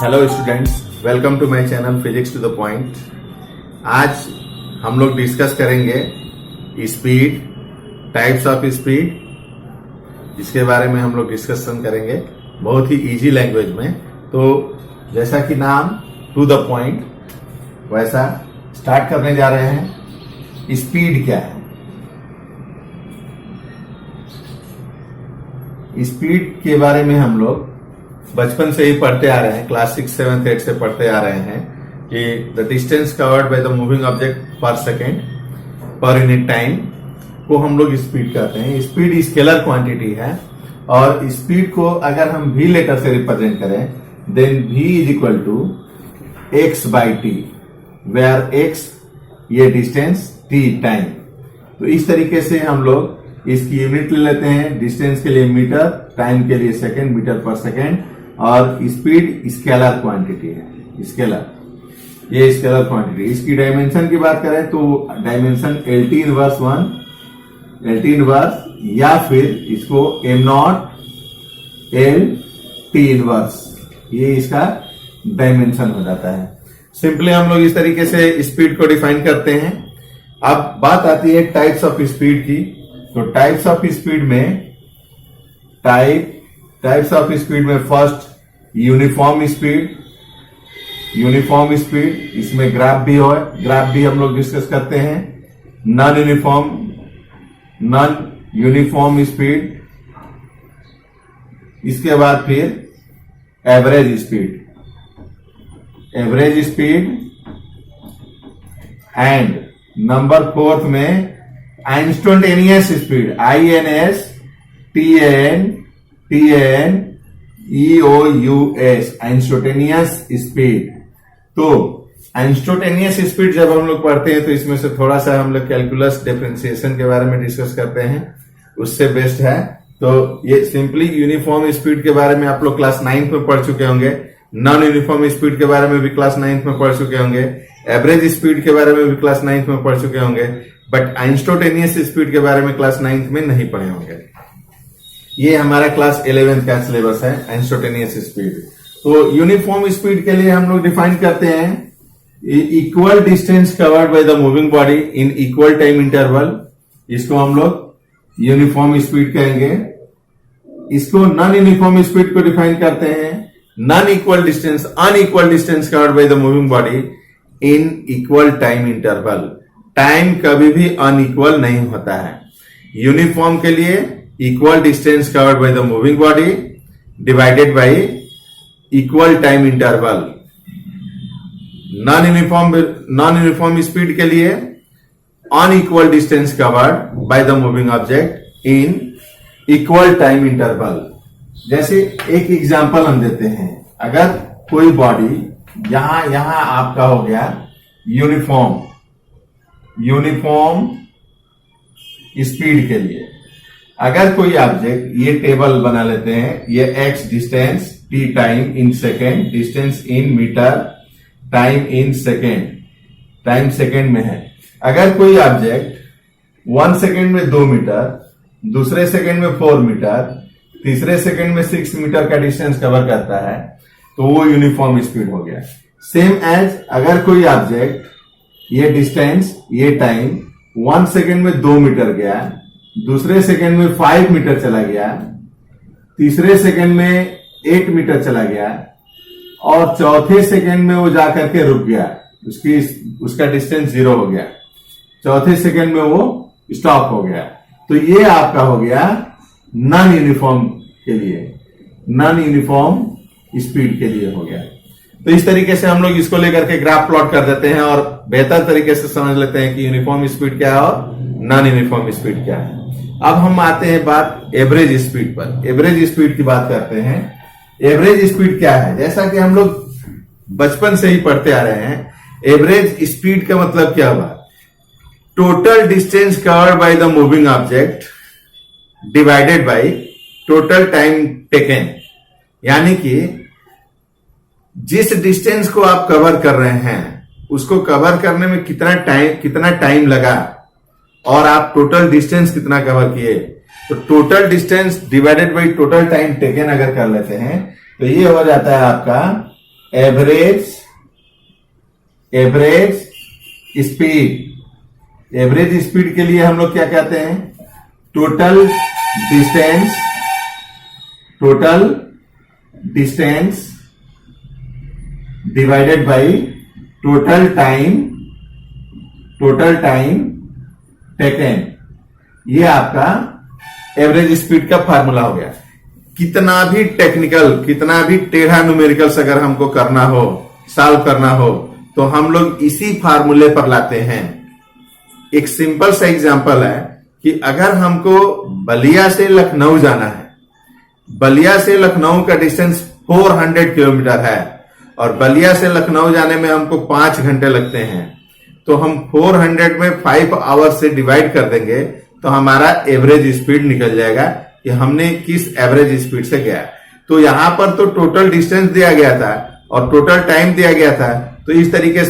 Hello students, welcome to my channel physics to the point. आज हम लोग discuss करेंगे स्पीड, टाइप्स ऑफ स्पीड। इसके बारे में हम लोग डिस्कशन करेंगे बहुत ही इजी लैंग्वेज में। तो जैसा कि नाम टू द पॉइंट, वैसा स्टार्ट करने जा रहे हैं। स्पीड क्या है? स्पीड के बारे में हम लोग बचपन से ही पढ़ते आ रहे हैं, क्लास 6, 7, 8 से पढ़ते आ रहे हैं कि the distance covered by the moving object पर सेकेंड पर यूनिट टाइम को हम लोग स्पीड कहते हैं। स्पीड स्केलर क्वांटिटी है और स्पीड को अगर हम v लेटर से रिप्रेजेंट करें then v is equal to x by t, where x ये डिस्टेंस, t टाइम। तो इस तरीके से हम लोग इसकी यूनिट ले लेते हैं। डिस्टेंस के लिए मीटर, टाइम के लिए सेकेंड, मीटर पर सेकेंड, और स्पीड स्केलर क्वांटिटी है। स्केलर, ये स्केलर क्वांटिटी। इसकी डायमेंशन की बात करें तो dimension LT inverse 1, LT inverse, या फिर इसको m0 LT इनवर्स, ये इसका डायमेंशन हो जाता है। सिंपली हम लोग इस तरीके से स्पीड को डिफाइन करते हैं। अब बात आती है टाइप्स ऑफ स्पीड की। तो टाइप्स ऑफ स्पीड में टाइप्स ऑफ स्पीड में first uniform speed. Uniform speed, इसमें ग्राफ भी हो, ग्राफ भी हम लोग डिस्कस करते हैं। नॉन यूनिफॉर्म स्पीड, इसके बाद फिर एवरेज स्पीड, एंड नंबर 4 में instantaneous speed, INSTANEOUS, instantaneous speed. तो इंस्टेंटेनियस स्पीड जब हम लोग पढ़ते हैं तो इसमें से थोड़ा सा हम लोग कैलकुलस डिफरेंशिएशन के बारे में डिस्कस करते हैं, उससे बेस्ट है। तो ये सिंपली यूनिफॉर्म स्पीड के बारे में आप लोग क्लास 9th में पढ़ चुके होंगे। नॉन यूनिफॉर्म स्पीड के बारे में भी क्लास 9th में पढ़ चुके होंगे। एवरेज स्पीड के बारे में भी क्लास 9th में पढ़ चुके होंगे, बट इंस्टेंटेनियस स्पीड के बारे में क्लास 9th में नहीं पढ़े होंगे। ये हमारा क्लास 11th का सिलेबस है, इंस्टेंटेनियस स्पीड। तो यूनिफॉर्म स्पीड के लिए हम लोग डिफाइन करते हैं equal distance covered by the moving body in equal time interval. इसको हम लोग यूनिफॉर्म स्पीड कहेंगे। इसको नॉन यूनिफॉर्म स्पीड को डिफाइन करते हैं unequal distance covered by the moving body in equal time interval. Time कभी भी अनइक्वल नहीं होता है। यूनिफॉर्म के लिए equal distance covered by the moving body divided by equal time interval. Non uniform speed के लिए unequal distance covered by the moving object in equal time interval. जैसे एक एग्जांपल हम देते हैं, अगर कोई बॉडी यहां आपका हो गया यूनिफॉर्म स्पीड के लिए, अगर कोई ऑब्जेक्ट, ये टेबल बना लेते हैं, ये x distance, t time in second, distance in metre, time in second, time second में है। अगर कोई ऑब्जेक्ट 1 सेकेंड में 2 मीटर, दूसरे सेकेंड में 4 मीटर, तीसरे सेकेंड में 6 मीटर का डिस्टेंस कवर करता है, तो वो यूनिफॉर्म स्पीड हो गया। सेम एज अगर कोई ऑब्जेक्ट, ये डिस्टेंस, ये टाइम 1 सेकेंड में 2 मीटर गया, दूसरे सेकेंड में 5 मीटर चला गया, तीसरे सेकेंड में 8 मीटर चला गया, और चौथे सेकेंड में वो जाकर के रुक गया, उसका डिस्टेंस 0 हो गया, चौथे सेकेंड में वो स्टॉप हो गया। तो ये आपका हो गया नॉन यूनिफॉर्म के लिए, नॉन यूनिफॉर्म स्पीड के लिए हो गया। तो इस तरीके से हम लोग इसको लेकर के ग्राफ प्लॉट कर देते हैं और बेहतर तरीके से समझ लेते हैं कि यूनिफॉर्म स्पीड क्या है और नॉन यूनिफॉर्म स्पीड क्या है। अब हम आते हैं बात एवरेज स्पीड पर। एवरेज स्पीड की बात करते हैं। एवरेज स्पीड क्या है? जैसा कि हम लोग बचपन से ही पढ़ते आ रहे हैं, एवरेज स्पीड का मतलब क्या हुआ? Total distance covered by the moving object divided by total time taken. यानी कि जिस डिस्टेंस को आप कवर कर रहे हैं उसको कवर करने में कितना टाइम लगा और आप टोटल डिस्टेंस कितना कवर किए, तो total distance divided by total time taken अगर कर लेते हैं तो ये हो जाता है आपका एवरेज स्पीड। एवरेज स्पीड के लिए हम लोग क्या कहते हैं? Total distance divided by total time taken. ये आपका एवरेज स्पीड का फार्मूला हो गया। कितना भी टेक्निकल, कितना भी टेढ़ा न्यूमेरिकल्स अगर हमको करना हो, सॉल्व करना हो, तो हम लोग इसी फार्मूले पर लाते हैं। एक सिंपल सा एग्जांपल है कि अगर हमको बलिया से लखनऊ जाना है, बलिया से लखनऊ का डिस्टेंस 400 किलोमीटर है और बलिया से लखनऊ जाने में हमको 5 घंटे लगते हैं, तो हम 400 में 5 आवर्स से डिवाइड कर देंगे तो हमारा एवरेज स्पीड निकल जाएगा कि हमने किस एवरेज स्पीड से गया। तो यहां पर तो टोटल डिस्टेंस दिया गया था और टोटल टाइम दिया गया था, तो इस तरीके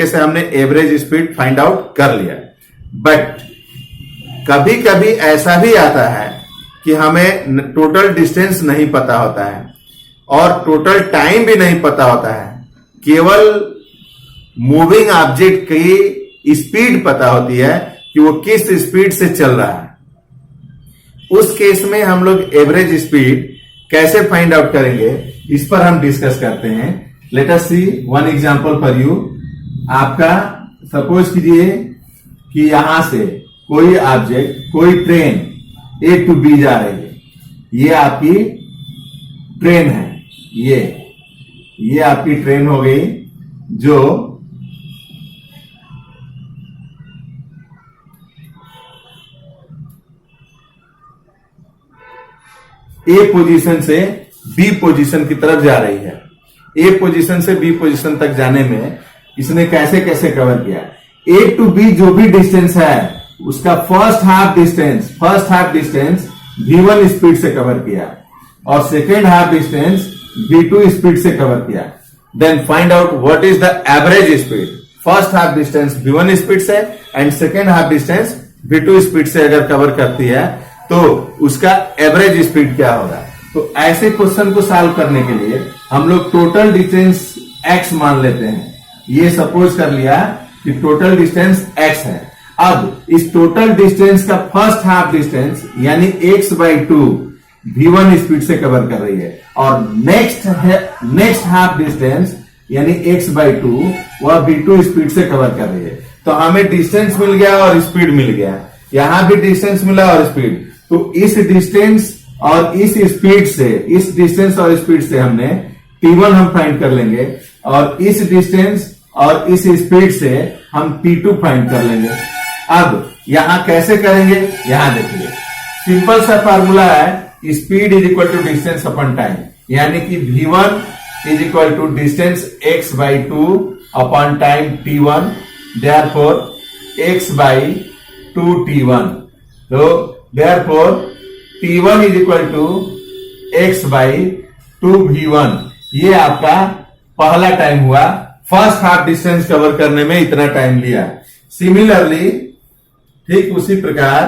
से हमने एवरेज स्पीड फाइंड आउट कर लिया। बट कभी कभी ऐसा भी आता है कि हमें टोटल डिस्टेंस नहीं पता होता है और टोटल टाइम भी नहीं पता होता है, केवल मूविंग ऑब्जेक्ट की स्पीड पता होती है कि वो किस स्पीड से चल रहा है। उस केस में हम लोग एवरेज स्पीड कैसे फाइंड आउट करेंगे, इस पर हम डिस्कस करते हैं। Let us see one example for you. आपका सपोज कीजिए कि यहां से कोई ऑब्जेक्ट, कोई ट्रेन ए टू बी जा रही है। ये आपकी ट्रेन है, ये आपकी ट्रेन हो गई जो ए पोजीशन से बी पोजीशन की तरफ जा रही है। ए पोजीशन से बी पोजीशन तक जाने में इसने कैसे कैसे कवर किया? ए टू बी जो भी डिस्टेंस है उसका first half distance v1 speed से कवर किया और second half distance v2 speed से कवर किया। Then find out what is the average speed. First half distance v1 speed से and second half distance v2 speed से अगर cover करती है तो उसका एवरेज स्पीड क्या होगा। तो ऐसे क्वेश्चन को सॉल्व करने के लिए हम लोग टोटल डिस्टेंस x मान लेते हैं। ये सपोज कर लिया कि टोटल डिस्टेंस x है। अब इस टोटल डिस्टेंस का फर्स्ट हाफ डिस्टेंस यानी x/2 v1 स्पीड से कवर कर रही है और नेक्स्ट हाफ डिस्टेंस यानी x/2 वह v2 स्पीड से कवर कर रही है। तो हमें डिस्टेंस मिल गया और स्पीड मिल गया, यहां भी डिस्टेंस मिला और स्पीड। तो इस डिस्टेंस और इस स्पीड से हमने t1 हम फाइंड कर लेंगे और इस डिस्टेंस और इस स्पीड से हम t2 फाइंड कर लेंगे। अब यहां कैसे करेंगे, यहां देखिए सिंपल सा फार्मूला है, speed is equal to distance upon time, यानी कि v1 is equal to distance x/2 upon time t1, therefore x/2 t1। तो therefore t1 is equal to x/2 v1। ये आपका पहला टाइम हुआ, फर्स्ट हाफ डिस्टेंस कवर करने में इतना टाइम लिया। सिमिलरली ठीक उसी प्रकार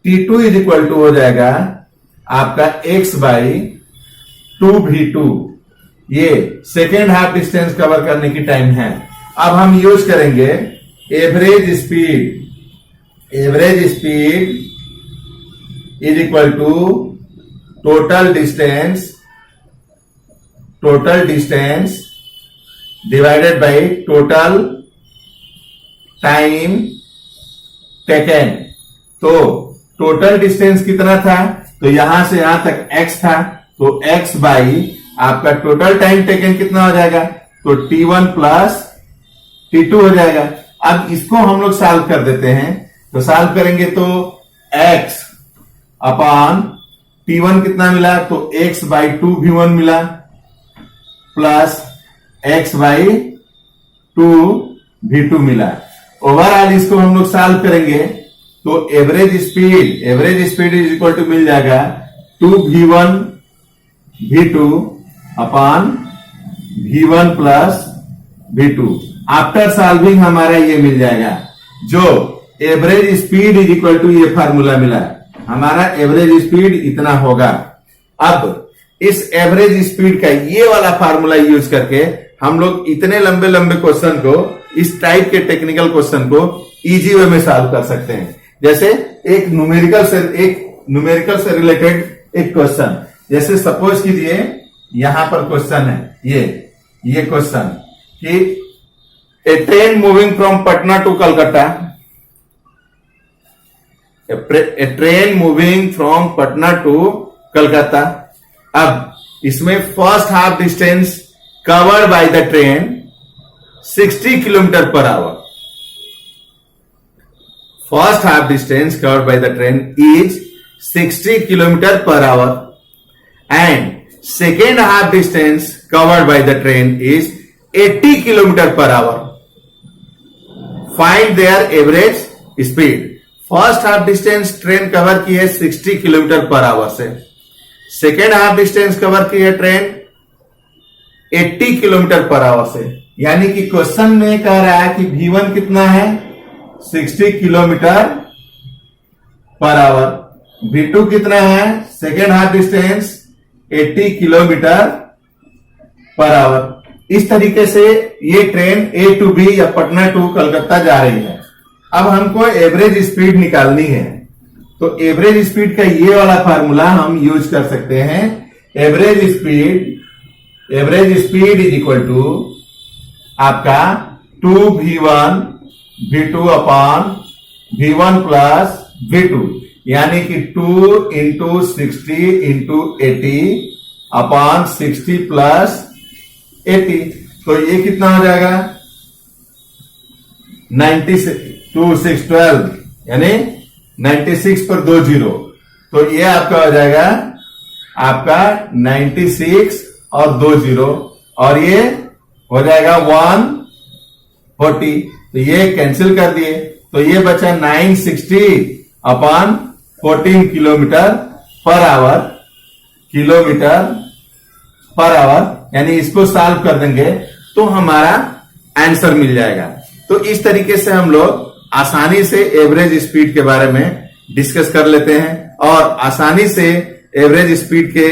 t2 इज इक्वल टू हो जाएगा आपका x/2 v2। ये सेकेंड हाफ डिस्टेंस कवर करने की टाइम है। अब हम यूज करेंगे average speed is equal to total distance divided by total time taken. तो टोटल डिस्टेंस कितना था, तो यहां से यहां तक x था, तो x बाई आपका टोटल टाइम टेकन कितना हो जाएगा, तो t1 प्लस t2 हो जाएगा। अब इसको हम लोग सॉल्व कर देते हैं, तो सॉल्व करेंगे तो x अपॉन t1 कितना मिला, तो x/2 v1 मिला प्लस x/2 v2 मिला। ओवरऑल इसको हम लोग सॉल्व करेंगे तो average speed is equal to मिल जाएगा 2v1 v2 upon v1 plus v2। After solving हमारा ये मिल जाएगा, जो average speed is equal to ये फार्मूला मिला, हमारा एवरेज स्पीड इतना होगा। अब इस एवरेज स्पीड का ये वाला फार्मूला यूज करके हम लोग इतने लंबे लंबे क्वेश्चन को, इस टाइप के टेक्निकल क्वेश्चन को इजी वे में सॉल्व कर सकते हैं। जैसे एक न्यूमेरिकल से रिलेटेड एक क्वेश्चन, जैसे सपोज कीजिए यहां पर क्वेश्चन है ये क्वेश्चन कि a train moving from Patna to Calcutta, a train moving from Patna to Calcutta. अब इसमें first half distance covered by the train 60 kilometre per hour. First half distance covered by the train is 60 kilometre per hour and second half distance covered by the train is 80 kilometer per hour. Find their average speed. First half distance train cover की है 60 kilometre per our से, second half distance cover की है train 80 kilometre per our से। यानी कि question में कह रहा है कि V1 कितना है 60 किलोमीटर पर आवर, V2 कितना है second half distance 80 kilometre per our. इस तरीके से ये ट्रेन A टू B या पटना टू कलकत्ता जा रही है। अब हमको एवरेज स्पीड निकालनी है, तो एवरेज स्पीड का ये वाला फार्मूला हम यूज कर सकते हैं। Average speed is equal to आपका 2V1 V2 upon V1 plus V2, यानी कि 2 इंटू 60 इंटू 80 अपॉन 60 प्लस 80। तो ये कितना हो जाएगा 96 यानी 96 पर 2 जीरो, तो ये आपका हो जाएगा आपका 96 और 2 जीरो, और ये हो जाएगा 140। तो ये कैंसिल कर दिए, तो ये बचा 960 अपॉन 14 किलोमीटर पर आवर, यानी इसको सॉल्व कर देंगे तो हमारा आंसर मिल जाएगा। तो इस तरीके से हम लोग आसानी से एवरेज स्पीड के बारे में डिस्कस कर लेते हैं और आसानी से एवरेज स्पीड के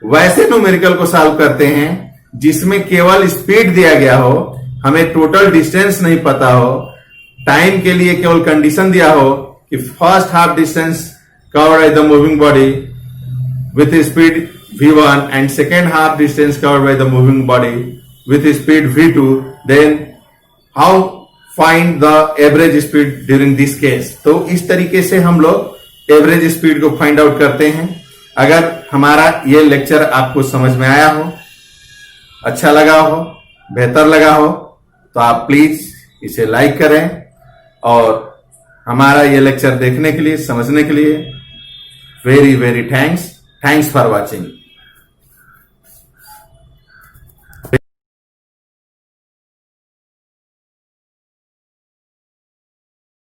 वैसे न्यूमेरिकल को सॉल्व करते हैं जिसमें केवल स्पीड दिया गया हो, हमें टोटल डिस्टेंस नहीं पता हो, टाइम के लिए केवल कंडीशन दिया हो कि first half distance covered by the moving body with speed V1 and second half distance covered by the moving body with speed V2, then how find the average speed during this case। तो इस तरीके से हम लोग average speed को find out करते हैं। अगर हमारा ये लेक्चर आपको समझ में आया हो, अच्छा लगा हो, बेहतर लगा हो, तो आप प्लीज इसे लाइक करें और हमारा ये लेक्चर देखने के लिए, समझने के लिए very very thanks for watching.